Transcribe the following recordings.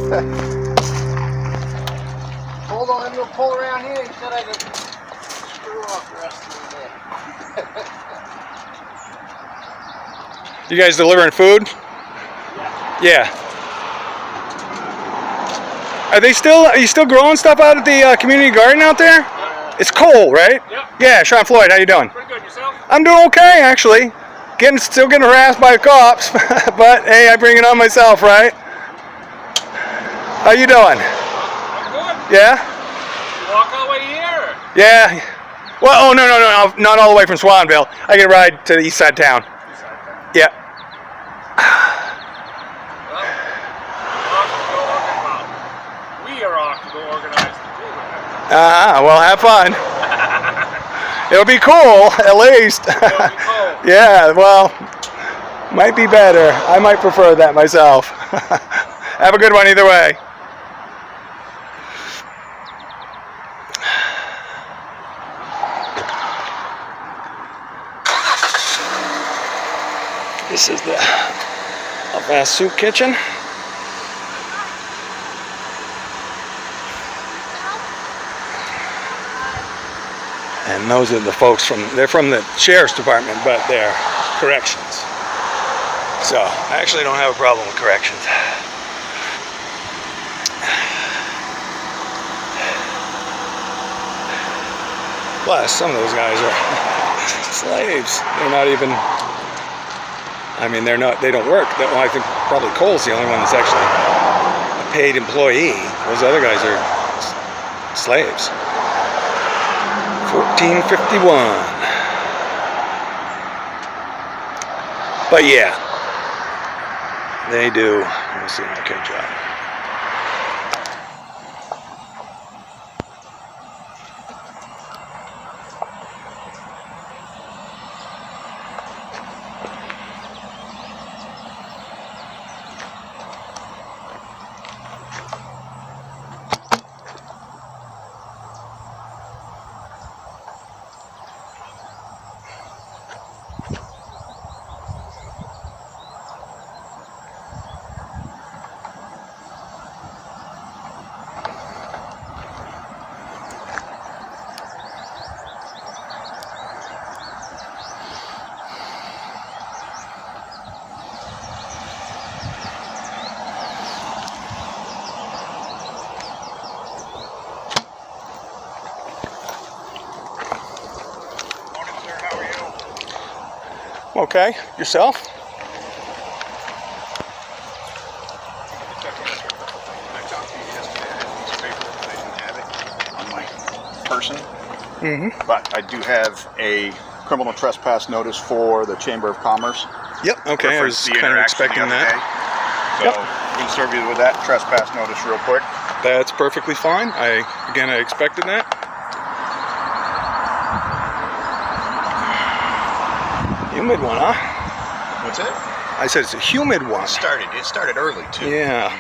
Hold on, I'm going to pull around here. He said I could screw off the rest of the day. You guys delivering food? Yeah. Are you still growing stuff out at the community garden out there? It's cold, right? Yep. Yeah, Sean Floyd, how you doing? Pretty good, yourself? I'm doing okay, actually. Still getting harassed by cops, but hey, I bring it on myself, right? How you doing? I'm good. Yeah? You walk all the way here? Yeah. Well, oh, no, not all the way from Swanvillan. I get a ride to the east side of town. Yeah. We are off to go organize the pool event. Well, have fun. It'll be cool, at least. It'll be cold. Yeah, well, might be better. I might prefer that myself. Have a good one either way. This is the fast soup kitchen. And those are the folks they're from the sheriff's department, but they're corrections. So I actually don't have a problem with corrections. Plus, some of those guys are slaves. They're not even, I mean, they don't work. Well, I think probably Cole's the only one that's actually a paid employee. Those other guys are slaves. 1451. But yeah, they do. Let me see, okay, job. Okay, yourself? I talked to you yesterday. I had a piece of paper, but I didn't have it on my person. But I do have a criminal trespass notice for the Chamber of Commerce. Yep, okay, I was kind of expecting that. So, we can serve you with that trespass notice real quick. That's perfectly fine. I expected that. Humid one, huh? What's it? I said it's a humid one. It started early, too. Yeah.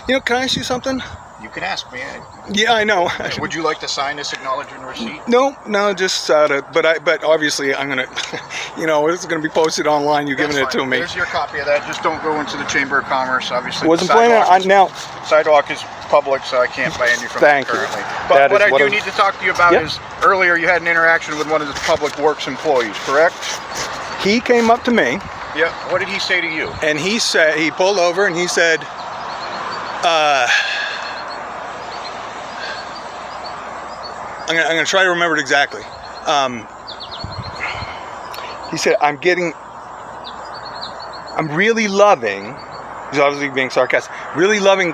You know, can I ask you something? You can ask me. Yeah, I know. Would you like to sign this acknowledgement receipt? No, just but obviously I'm gonna, you know, it's gonna be posted online. You're giving it to me. There's your copy of that. Just don't go into the Chamber of Commerce. Obviously, wasn't planning on now. Sidewalk is public, so I can't buy any from Thank it currently. you. But what I do need to talk to you about Yep. is earlier you had an interaction with one of the Public Works employees, correct? He came up to me. Yeah. What did he say to you? And he pulled over and he said, I'm gonna try to remember it exactly. He said, I'm really loving, he's obviously being sarcastic, really loving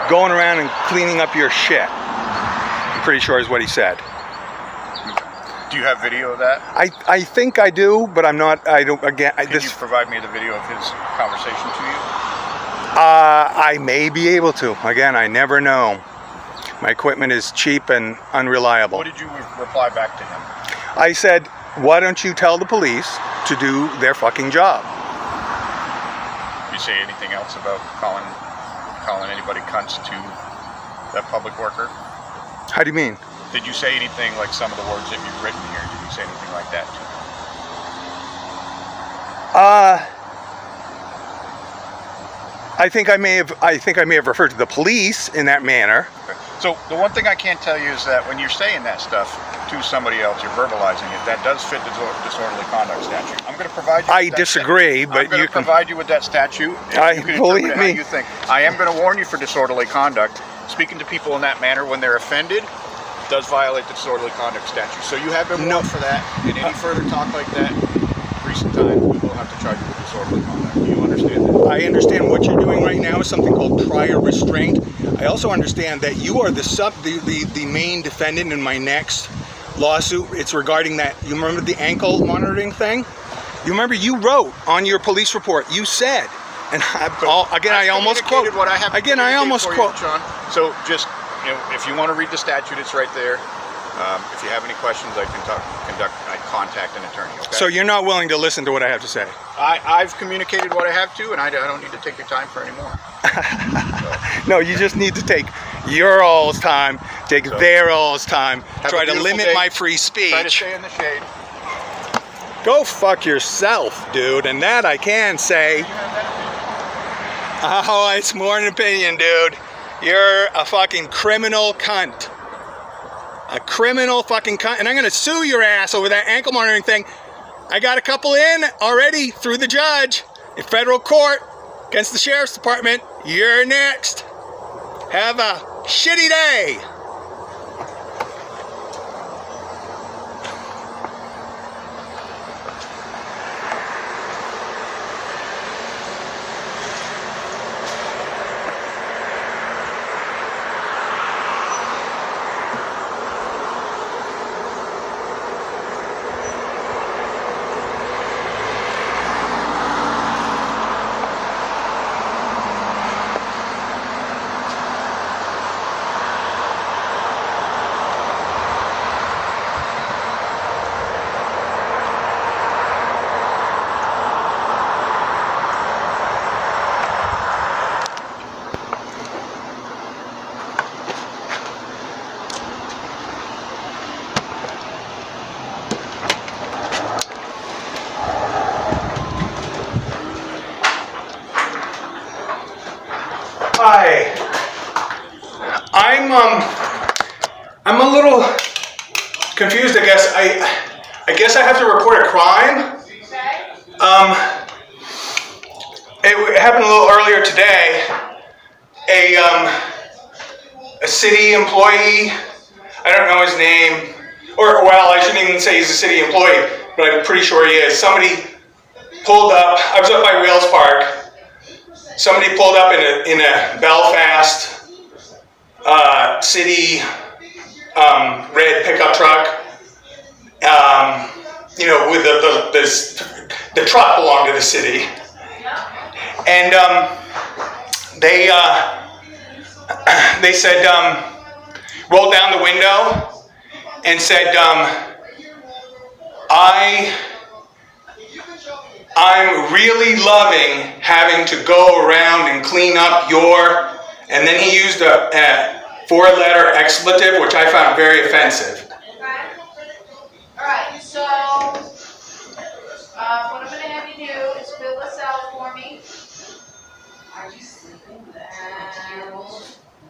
going around and cleaning up your shit. I'm pretty sure is what he said. Do you have video of that? I think I do, but I'm not, I don't, again, Can you provide me the video of his conversation to you? I may be able to. Again, I never know. My equipment is cheap and unreliable. What did you reply back to him? I said, why don't you tell the police to do their fucking job? Did you say anything else about calling anybody cunts to that public worker? How do you mean? Did you say anything like some of the words that you've written here? Did you say anything like that to him? I think I may have referred to the police in that manner. Okay. So the one thing I can't tell you is that when you're saying that stuff to somebody else, you're verbalizing it. That does fit the disorderly conduct statute. I'm going to provide you. I disagree, but I'm going to provide you with that statute. You can believe interpret it me. how you think. I am going to warn you for disorderly conduct. Speaking to people in that manner when they're offended does violate the disorderly conduct statute. So you have been warned for that. And any further talk like that, recent time, we will have to charge you with disorderly conduct. Do you understand that? I understand what you're doing right now is something called prior restraint. I also understand that you are the main defendant in my next lawsuit. It's regarding that. You remember the ankle monitoring thing? You remember you wrote on your police report. You said, and I almost quote. What I have again, I almost quote. You, Sean. So just if you want to read the statute, it's right there. If you have any questions, I contact an attorney. Okay? So you're not willing to listen to what I have to say? I've communicated what I have to, and I don't need to take your time for any more. No, you just need to take your all's time, take their all's time, try to limit my free speech. Try to stay in the shade. Go fuck yourself, dude, and that I can say. Oh, it's more an opinion, dude. You're a fucking criminal cunt. A criminal fucking cunt, and I'm gonna sue your ass over that ankle monitoring thing. I got a couple in already through the judge in federal court against the sheriff's department. You're next. Have a shitty day. Hi. I'm a little confused, I guess. I guess I have to report a crime. It happened a little earlier today. A city employee, I don't know his name, or well, I shouldn't even say he's a city employee, but I'm pretty sure he is. Somebody pulled up. I was up by Wales Park. Somebody pulled up in a Belfast city red pickup truck. With the truck belonged to the city, and they said rolled down the window and said, I'm really loving having to go around and clean up your, and then he used a four-letter expletive, which I found very offensive. Okay. All right. So, what I'm going to have you do is fill this out for me. Are you sleeping with a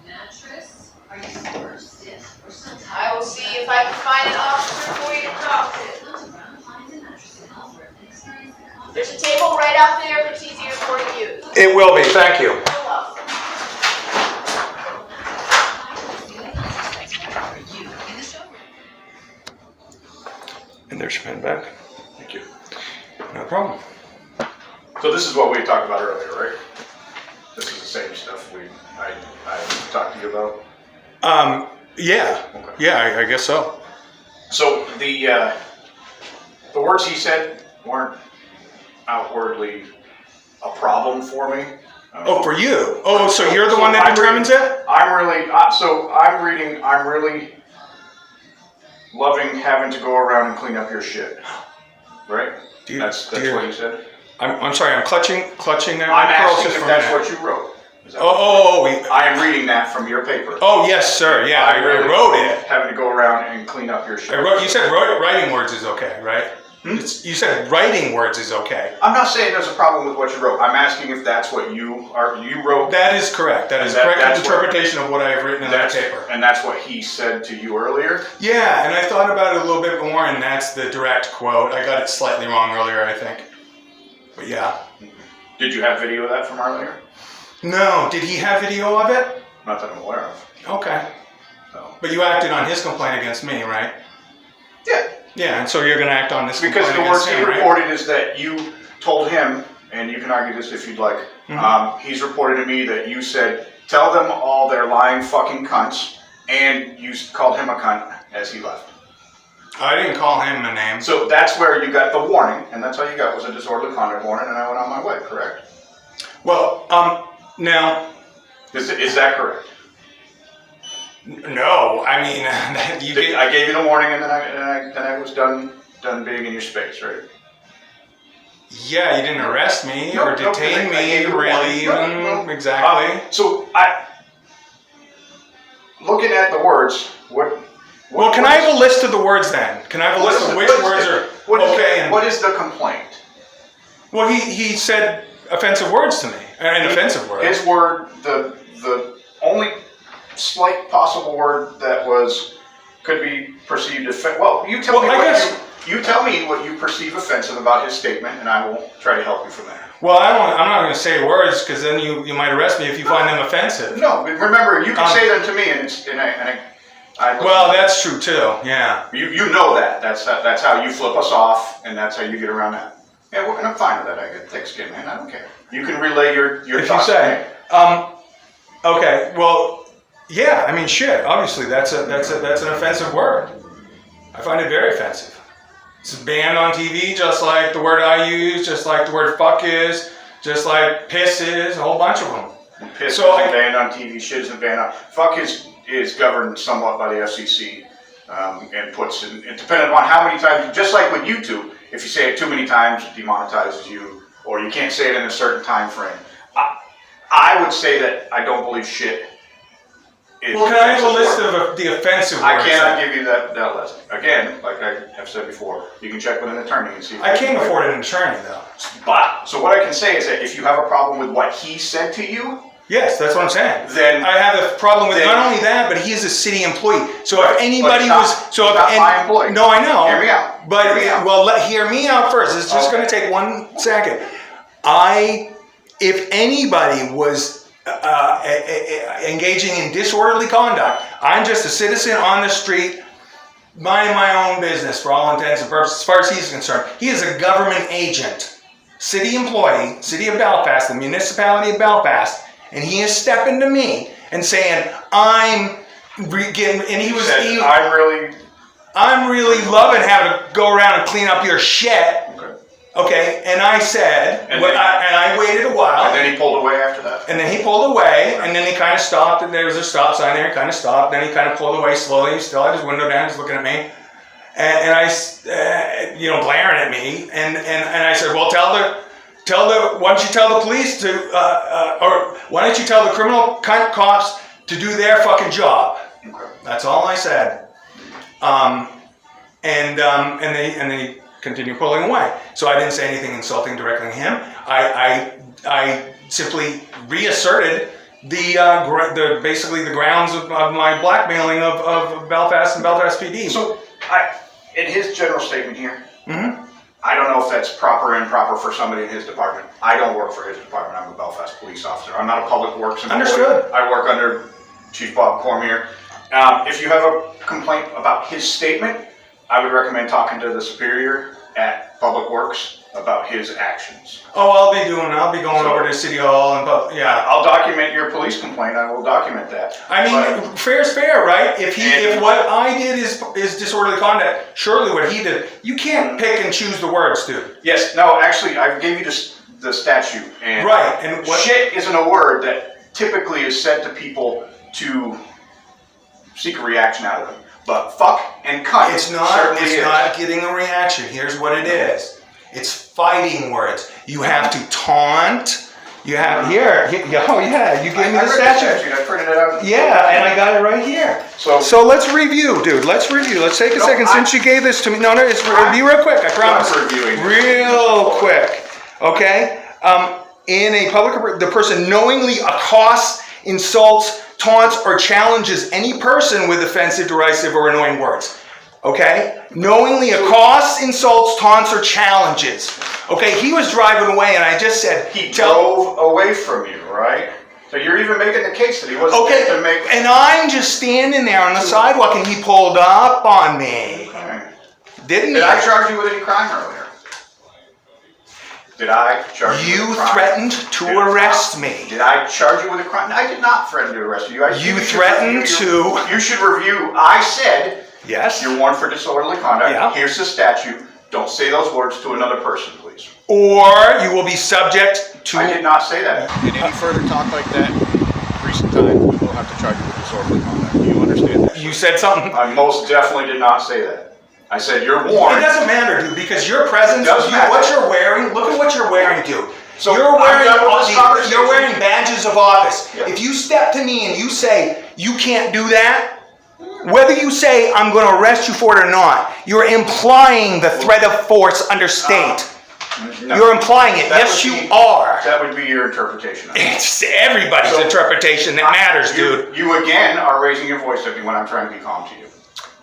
mattress? Are you super stiff or something? I will see if I can find an officer for you to talk to. There's a table right out there that's easier for you to use. It will be. Thank you. You're welcome. And there's your pen back. Thank you. No problem. So this is what we talked about earlier, right? This is the same stuff I talked to you about? Yeah. Okay. Yeah, I guess so. So the words he said weren't outwardly a problem for me. Oh, for you? Oh, so you're the one that determines it? I'm really, I'm really loving having to go around and clean up your shit. Right? That's what you said? I'm sorry, I'm clutching that. I'm asking if that's what you wrote. I am reading that from your paper. Oh, yes, sir. Yeah, I wrote it. Having to go around and clean up your shit. You said writing words is okay, right? You said writing words is okay. I'm not saying there's a problem with what you wrote. I'm asking if that's what you wrote. That is correct. That is correct interpretation of what I have written in that paper. And that's what he said to you earlier? Yeah, and I thought about it a little bit more, and that's the direct quote. I got it slightly wrong earlier, I think. But yeah. Did you have video of that from earlier? No. Did he have video of it? Not that I'm aware of. Okay. So. But you acted on his complaint against me, right? Yeah. Yeah, and so you're going to act on this because complaint the words against he him, right? reported is that you told him, and you can argue this if you'd like, he's reported to me that you said, tell them all they're lying fucking cunts, and you called him a cunt as he left. I didn't call him a name. So that's where you got the warning, and that's all you got was a disorderly conduct warning, and I went on my way, correct? Well, now... Is that correct? No, I mean, I gave you the warning, and then I was done being in your space, right? Yeah, you didn't arrest me or detain me, really, even exactly. So looking at the words, well, can I have a list of the words then? Can I have a list of which words are okay? What is the complaint? Well, he said offensive words to me, and offensive words. His word, the only slight possible word that could be perceived offensive. Well, you tell me what you perceive offensive about his statement, and I will try to help you from there. Well, I'm not going to say words because then you might arrest me if you find them offensive. No, but remember, you can say them to me, well, that's true too. Yeah. You know that. That's how you flip us off, and that's how you get around that. Yeah, and I'm fine with that. I get thick skin, man. I don't care. You can relay your thoughts to me. Okay. Well, yeah. I mean, shit. Obviously, that's an offensive word. I find it very offensive. It's banned on TV, just like the word I use, just like the word fuck is, just like piss is, a whole bunch of them. Piss isn't banned on TV. Shit isn't banned on. Fuck is governed somewhat by the FCC, and puts in, depending on how many times. Just like with YouTube, if you say it too many times, it demonetizes you, or you can't say it in a certain time frame. I would say that I don't believe shit. Well, can I have a list of the offensive words? I cannot give you that list. Again, like I have said before, you can check with an attorney and see. I can't afford an attorney, though. But, so what I can say is that if you have a problem with what he said to you... Yes, that's what I'm saying. Then... I have a problem with not only that, but he is a city employee. So if anybody was... So not my employee. No, I know. Hear me out. But, hear me out first. It's just going to take 1 second. If anybody was... engaging in disorderly conduct, I'm just a citizen on the street, minding my own business for all intents and purposes. As far as he's concerned, he is a government agent, city employee, city of Belfast, the municipality of Belfast, and he is stepping to me and saying, I'm really loving having to go around and clean up your shit. Okay, and I said, and I waited a while. And then he pulled away after that. And then he pulled away, and then he kind of stopped, and there was a stop sign there, he kind of stopped, then he kind of pulled away slowly, he still had his window down, he's looking at me, and I, glaring at me, and I said, well, why don't you tell the police to, or why don't you tell the criminal cops to do their fucking job? Okay. That's all I said. And then he continue pulling away. So I didn't say anything insulting directly to him. I simply reasserted basically the grounds of my blackmailing of Belfast and Belfast PD. So in his general statement here, I don't know if that's proper or improper for somebody in his department. I don't work for his department. I'm a Belfast police officer. I'm not a public works employee. Understood. I work under Chief Bob Cormier. If you have a complaint about his statement, I would recommend talking to the superior at Public Works about his actions. Oh, I'll be going over to City Hall and yeah. I'll document your police complaint. I will document that. I mean, fair's fair, right? If what I did is disorderly conduct, surely what he did, you can't pick and choose the words, dude. Yes. No, actually, I gave you the statute. And right. And shit isn't a word that typically is said to people to seek a reaction out of them. But fuck and cunt. It's not getting a reaction. Here's what it is. It's fighting words. You have to taunt. You have here. Oh yeah, you gave me I the read statute. I printed it out. Yeah, and I got it right here. So let's review, dude. Let's review. Let's take a second since you gave this to me. No, it's review real quick. I promise. Reviewing Real quick. Okay. In a public, the person knowingly accosts, insults, taunts, or challenges any person with offensive, derisive, or annoying words. Okay? Knowingly accosts, insults, taunts, or challenges. Okay? He was driving away, and I just said he drove away from you, right? So you're even making the case that he wasn't there to make. And I'm just standing there on the sidewalk, and he pulled up on me. Okay. Didn't he? Did I charge you with any crime earlier? Did I charge you with a crime? You threatened to arrest me. Did I charge you with a crime? I did not threaten to arrest you. You threatened to. You should review. I said. Yes. You're warned for disorderly conduct. Yeah. Here's the statute. Don't say those words to another person, please. Or you will be subject to. I did not say that. In any further talk like that, recent time, we will have to charge you with disorderly conduct. Do you understand that? You said something. I most definitely did not say that. I said you're warned. It doesn't matter, dude, because your presence, what you're wearing, look at what you're wearing, dude. So you're wearing badges of office. Yeah. If you step to me and you say, you can't do that, whether you say, I'm going to arrest you for it or not, you're implying the threat of force under state. No. You're implying it. Yes, you are. That would be your interpretation of it. It's everybody's interpretation that matters, dude. You again are raising your voice at me when I'm trying to be calm to you.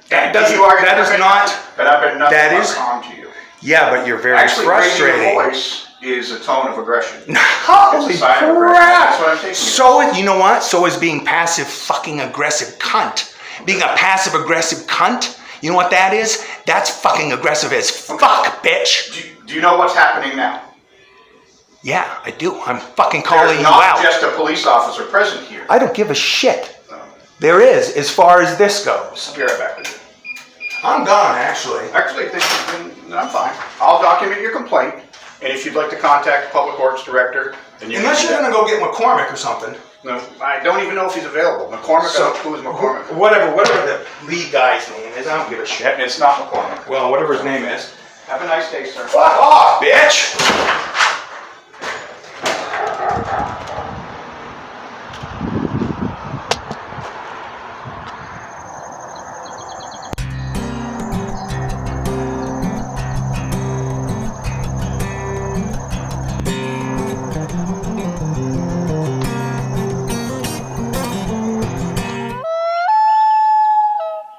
That is not. But I've been nothing That but is calm to you. Yeah, but you're very Actually, frustrating. raising your voice is a tone of aggression. Holy It's a sign of aggression. That's what I'm crap! taking. So you know what? So is being passive fucking aggressive cunt. Being a passive aggressive cunt. You know what that is? That's fucking aggressive as fuck, bitch. Do you know what's happening now? Yeah, I do. I'm fucking calling There's you not out. just a police officer present here. I don't give a shit. There is, as far as this goes. I'll be right back with you. I'm done, actually. Actually, I'm fine. I'll document your complaint, and if you'd like to contact the Public Works Director, then you Unless can you're do gonna go get McCormick or something. that. No, I don't even know if he's available. McCormick, who is McCormick? Whatever the lead guy's name is, I don't give a shit. It's not McCormick. Well, whatever his name is. Have a nice day, sir. Fuck off, bitch!